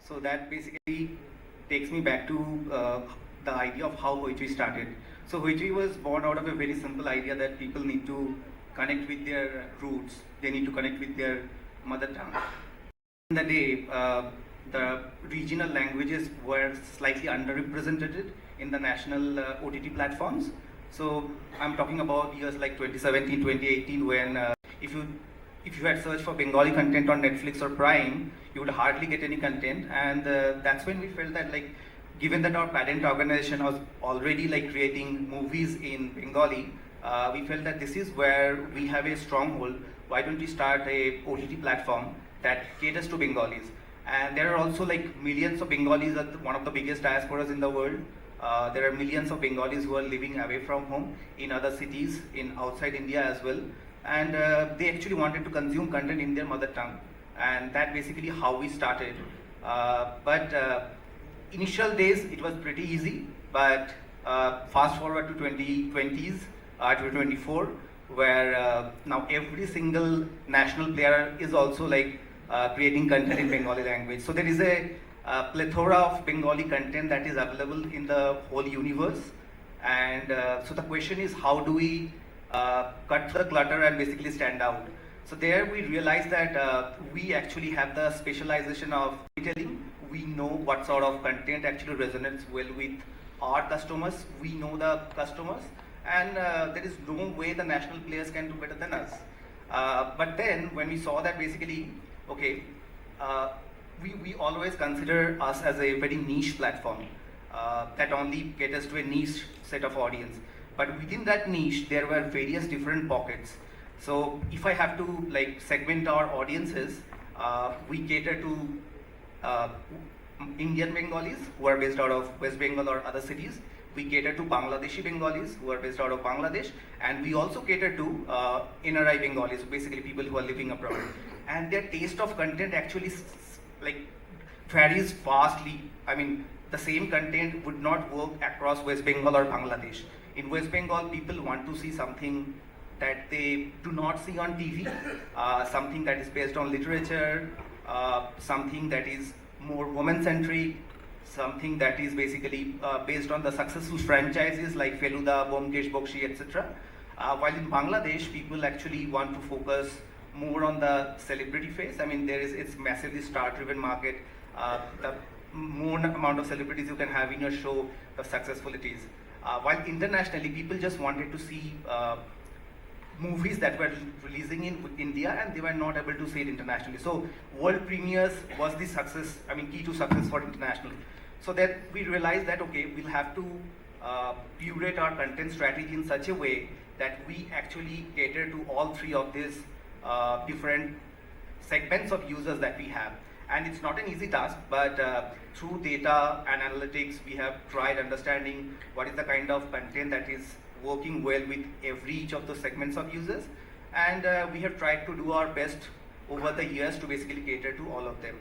So that basically takes me back to the idea of how Hoichoi started. So Hoichoi was born out of a very simple idea that people need to connect with their roots. They need to connect with their mother tongue. In the day, the regional languages were slightly underrepresented in the national OTT platforms. So I'm talking about years like 2017, 2018, when if you had searched for Bengali content on Netflix or Prime, you would hardly get any content, and that's when we felt that, like, given that our parent organization was already like creating movies in Bengali, we felt that this is where we have a stronghold. Why don't we start a OTT platform that caters to Bengalis? And there are also like millions of Bengalis at one of the biggest diasporas in the world. There are millions of Bengalis who are living away from home in other cities, in outside India as well, and they actually wanted to consume content in their mother tongue, and that basically how we started. But initial days it was pretty easy, but fast forward to 2020s, 2024, where now every single national player is also like creating content in Bengali language. So there is a plethora of Bengali content that is available in the whole universe. And so the question is, how do we cut the clutter and basically stand out? So there we realized that we actually have the specialization of storytelling. We know what sort of content actually resonates well with our customers. We know the customers, and there is no way the national players can do better than us. But then when we saw that basically, okay, we always consider us as a very niche platform that only caters to a niche set of audience. But within that niche, there were various different pockets. So if I have to like segment our audiences, we cater to Indian Bengalis who are based out of West Bengal or other cities. We cater to Bangladeshi Bengalis who are based out of Bangladesh, and we also cater to NRI Bengalis, basically people who are living abroad. And their taste of content actually like varies vastly. I mean, the same content would not work across West Bengal or Bangladesh. In West Bengal, people want to see something that they do not see on TV, something that is based on literature, something that is more woman-centric, something that is basically based on the successful franchises like Feluda, Bomkesh Bokshi, etc. While in Bangladesh, people actually want to focus more on the celebrity phase. I mean, it's massively star-driven market. The more amount of celebrities you can have in your show, the successful it is. While internationally, people just wanted to see movies that were releasing in India, and they were not able to see it internationally. So world premieres was the success, I mean, key to success for international. So that we realized that, okay, we'll have to curate our content strategy in such a way that we actually cater to all three of these different segments of users that we have. And it's not an easy task, but through data and analytics, we have tried understanding what is the kind of content that is working well with each of those segments of users. And we have tried to do our best over the years to basically cater to all of them.